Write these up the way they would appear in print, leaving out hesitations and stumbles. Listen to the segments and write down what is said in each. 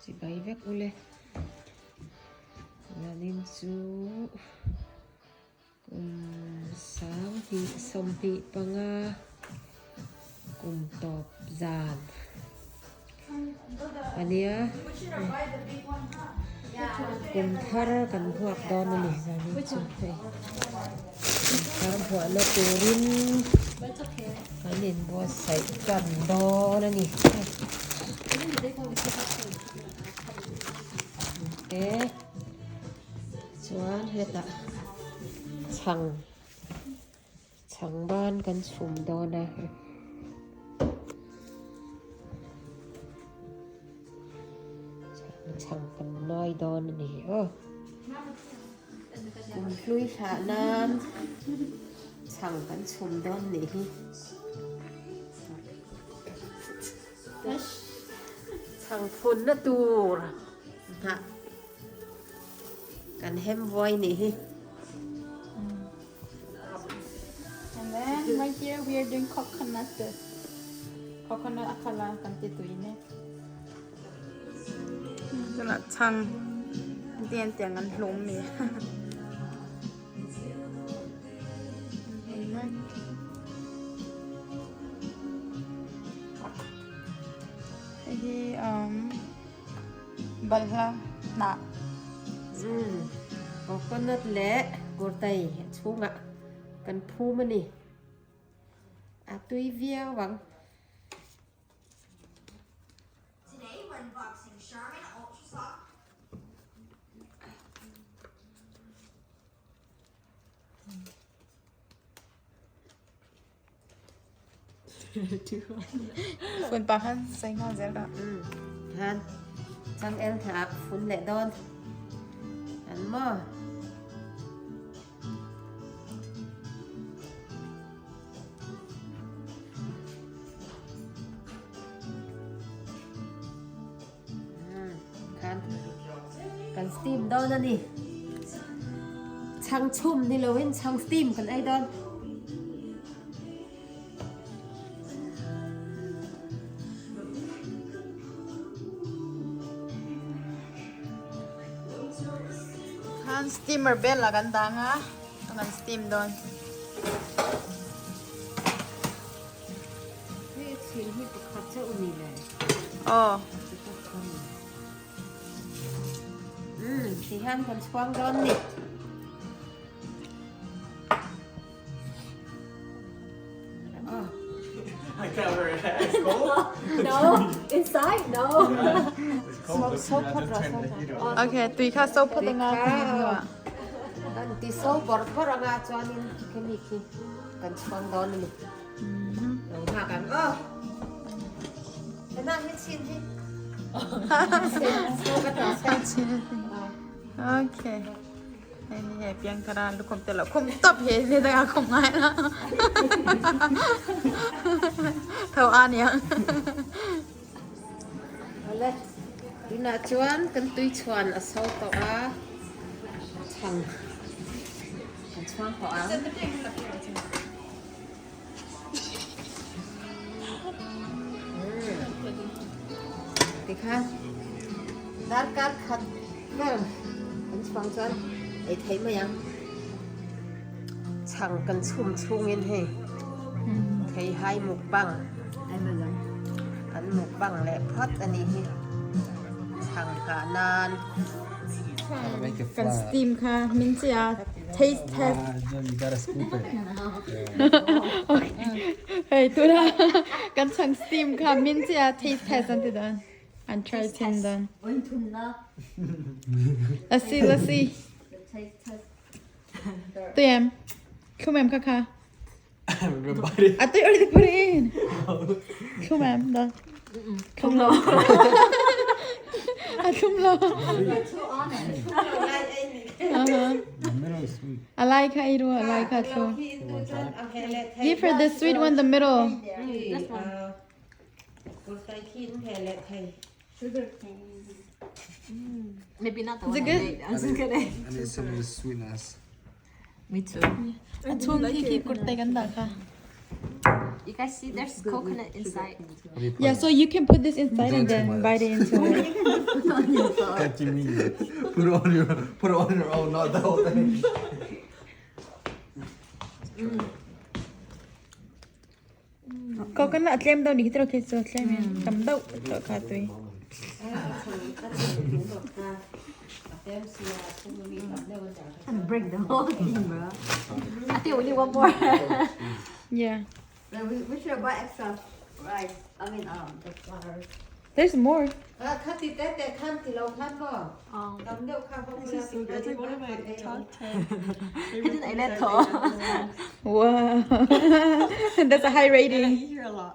chỉ bay vét u lên là nên chú cùng sáng thị sông thị bằng cùng tọp giàn anh nhá cùng thar cần huộc đòn này ra nên chú phải thar huộc nó tù rin cái nền bò sấy cần đo này nè ok chuan hết ạ chẳng ban cần sum đo này chẳng cần nói đo này ơ cùng hlui hạ nan chẳng cần sum đo này chẳng phun nó tu hả cần hem voi này and then right here we are doing coconut akala kan titui ne cho là chăng tiền tiền ăn lúm nè cái bala nè coconut lẽ của tay xuống ạ cần phu mà nè à tuy viêu bằng phun pa han say ngon dễ đó han chẳng em thả phun lệ đòn ăn mò cần steam đòn đó nè chẳng chum đi lâu hết chẳng steam cần ai đòn han steamer bell là ganda nga kan steam donนี่ชิ้นที่ประคับเจ้าอุนีเลย oh thì han còn xoang đòn nè I can't wear a hat. It's cold. No, inside, no. It's cold. But so you have to turn the heat on. okay tùy khá sâu phật nga dan ti so bor bor nga chuanin kemi ki kan xoang đòn nè đâu ha kan thế nào hết xin đi okay ai ni he piang kara lu kom tela kom top he ni da kom ngai na thau an yang Ole, đi na chuan kan tui chuan a so to a chang kan chuan to a đi kha dar kar khat ver kan chuan chuan ai thấy mà yang chang kan chum chung in he thấy hai mục băng ăn mục băng lẹ phất anh đi chẳng cả nan Make it kan flat. steam kha min chia taste test No, you gotta scoop it. hey tu da kan chang steam kha min chia taste test an ti dan and try tin dan let's see tu em khum em kha I'm gonna bite it. I thought you already put it in. Khum em da không lo không lo The middle is sweet. I like how you do it. I like how too. Give her the sweet one in the middle. Maybe not the Is one it I good? made. I was just kidding. I need some of the sweetness. Me too. At home, kiki kurte ganda ka. You guys see there's coconut inside. What do you put Yeah, in? so you can put this inside and then bite it into it. What do you mean? Put it on your own, not the whole thing. Coconut tlem đâu đi tao kia cho tlem cầm đậu tao khá tùy. Break the whole thing, bro. I think we need one more. Yeah. We should buy extra rice. I mean, the flour. There's more. คันติดแต่คันที่เราคันบ่ Um, ตำเดียวข้าวเขา This is so good. It's like one of my top 10 I didn't eat that Wow. That's a high I rating. eat here a lot.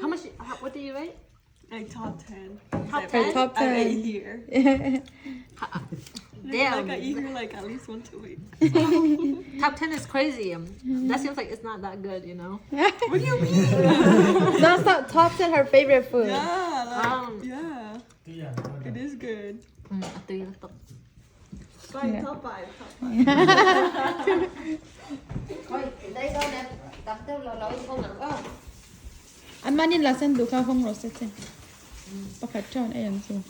How much? What do you rate? Like top 10. Top I- 10? Top I 10. eat here. Damn. Like I eat here like at least once a week. Top 10 is crazy. That seems like it's not that good, you know? What do you mean? That's not top 10 her favorite food. Yeah, like, Um. yeah. It is good. Yeah. Top 5. ค่อยได้ก็นะตำเดียวเราอีกคนหนังก็ Anh mang đi là sen đủ cao không rồi sẽ sen. Bác khát tròn ai ăn rồi.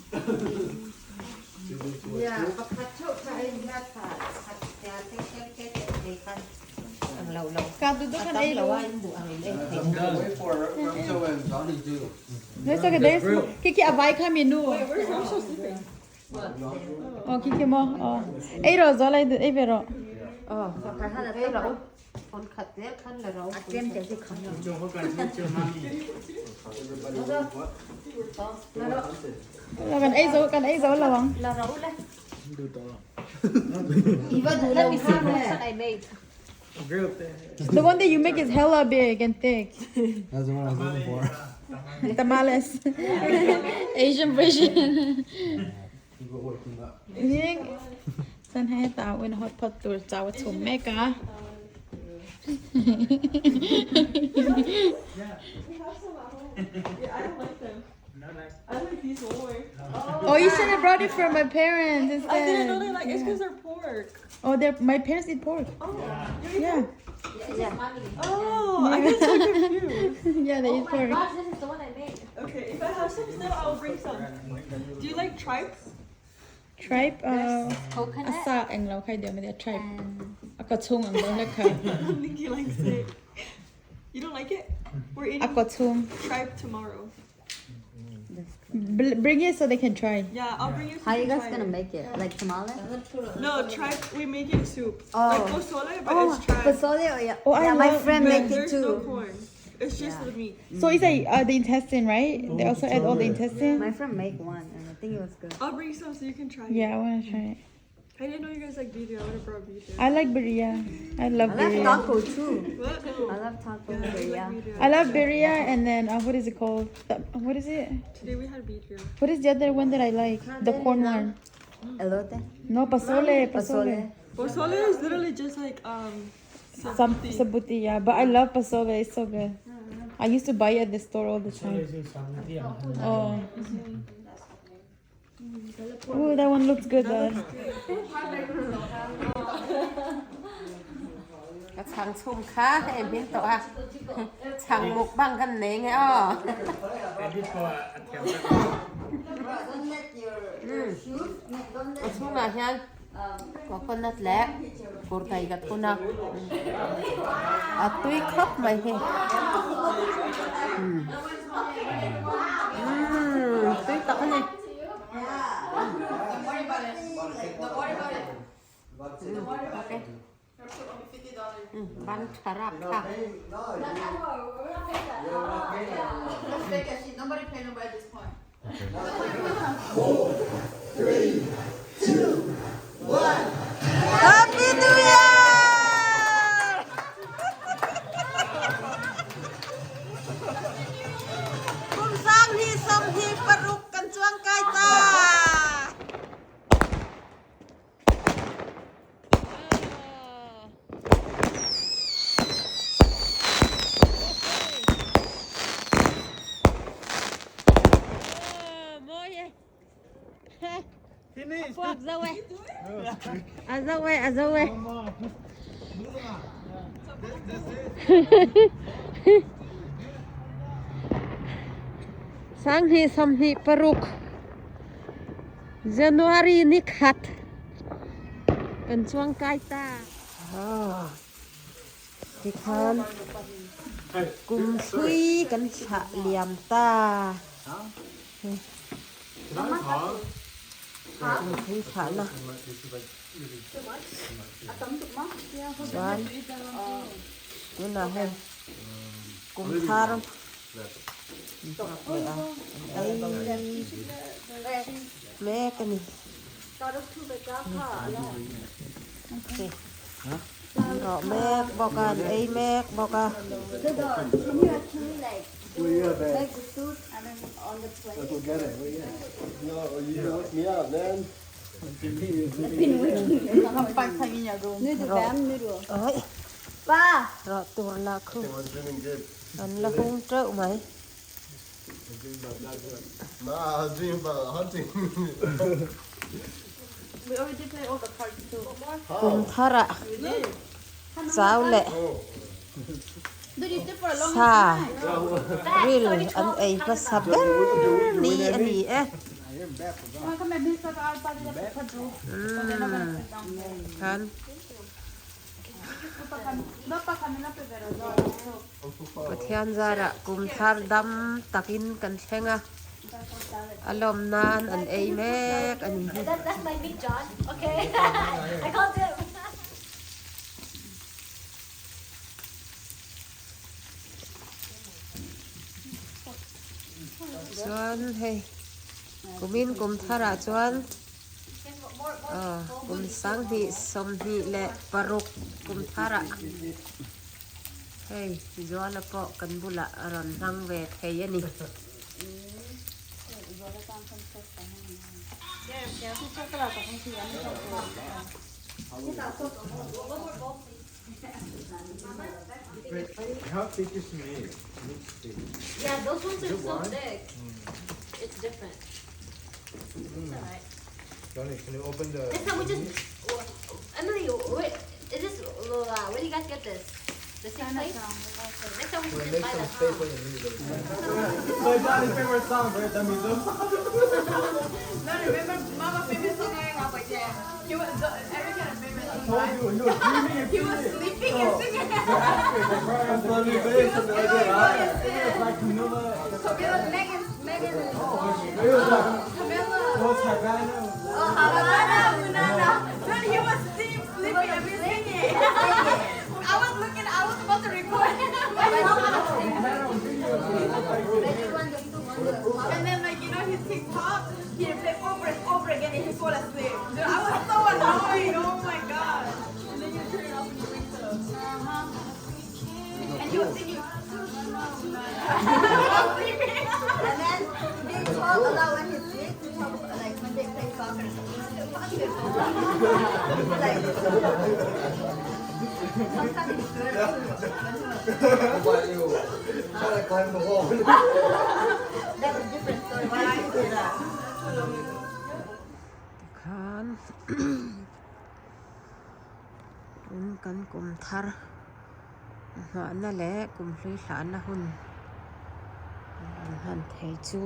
อย่าประคัดโชคใช้ญาติผ่าคัดยาเท็กเท็กเด็กกันเรา Cả tụi tôi ตำ ăn ai เรา rồi. ว่าบุอังเล่น I'm done. Wait for it. I'm so in. Johnny too. Đấy sao cái đấy? Cái avai kha menu. Where's Ramshaw sleeping? Cái mo. Ai rồi gió lại ai về rồi. อ๋อคัดให้เราคนขัดเนี่ยคันเรา Jem just to come. Là gần ai gió là bằng. là rau đấy ý vào đủ Let lâu me see khác what nè I made. The one that you make is hella big and thick. That's the one I was looking for. Tamales. Asian version. Nhưng San hai tao in hot pot tour tao to make ah. Yeah, I don't like them. I like these more. Oh, you should have brought it for my parents I didn't know instead. they like it's because they're pork. Oh, my parents eat pork. Yeah. Oh, I get so confused. Yeah, they eat pork. Gosh, this is the one I made. Okay, if I have some still, I'll bring some. Do you like tripes? Tripe, Coconut asa ang lau khai dia ma dia tripe. and Ako chung ang dong la khai. Nikki likes it. You don't like it? We're eating Ako chung. tripe tomorrow. Bring it so they can try. Yeah, I'll bring you. so How you can guys try gonna it. make it? Like tamale? No, tripe. We make it soup. Oh. Like pozole, but Oh, it's tripe. pozole. Yeah, Oh, I yeah. My love- friend But make it there's no too. corn. It's just the meat. So it's like the intestine, right? They also add all the intestine. My friend make one, and I think it was good. I'll bring some so you can try it. Yeah, I want to try it. I didn't know you guys like beef. I would have brought beef. I like birria. I love I love birria. taco too. What? I love taco. Yeah, I Yeah. like beef. I love birria and then what is it called? What is it? Today we had beef here. What is the other one that I like? The corn one. Elote. No, pasole. Pozole. Pozole is literally just like Some sabuti, yeah. But I love pasole. It's so good. I used to buy it at the store all the time. Oh. Ooh, that one looks good, Dad. ก็ช่างชุ่มค้าให้เอ็มพินโตะช่างหมกบ้างกันเนงไงอ้อชุ่มหน่อยยังก็คนนัดแหละกูไก่กับกูนักตุ้ยครบไหมเฮ้ตุ้ยตักให้บันขรับค่ะ Happy New Year! Cùng sang hi som hi paruk kan chuang kai ta. Fuck ra way. Ra way, ra way. sang hi sam hi paruk January ni khat kan chuang kai ta thì khan cùng suy kan cha liam ta suy cha na Juan nó là hay cùng thar ấy mẹ cái này Rõ mẹ bọc à ấy mẹ bọc à Can you actually like the suit and then on the plate? Let's go get it. Where you at? No, you wake me up, man. ấy Pa! rõ tuổi là không It was dreaming good. anh là không trâu mày Nah, I was dreaming about hunting. We already played all the cards too. cùng thar ạ sao lệ sa real anh ấy có sắp ni anh ấy kan pathian zara kumthar dam takin kan thenga alom nan an ei mek ani That's my big John, okay? I called him. chuan hei kumin kumthara chuan kum sang hi som hi le paruk kumthara hei zuala po kan bula ron hang ve thei ani How thick is meat? Yeah, those ones are so thick. It's different. Johnny, can you open the... Next time we just... Emily, wait, is this... where do you guys get this? The same place? Next time we should just buy that. So Johnny's favorite song, right? That means No, remember Mama's favorite song I got like yeah. He was Eric had a favorite song. I told you, he was dreaming. He was sleeping and singing. That's funny, but it's like Camilla. Camilla, Megan. Camilla. What's Havana? Oh, Havana, Munana. Then he was sleeping and we singing. I was about to record. And then like his TikTok, he'd play over and over again and he'd fall asleep. Dude, I was so annoyed. Oh my god. And then you turn it off and you wake up. And he was singing. And then they talk a lot when he's sick. They talk about, like when they play soccer. Sometimes it's good. How about you? Try to climb the wall. That's a different story. Why I do that? kan kan kum thar ma na le kum hlui hla na hun han thei chu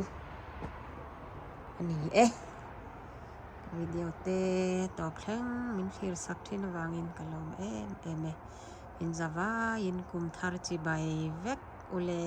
ani video te top thleng min thlir sak thin awangin kalom em in zawa in kum thar chi bai vek ule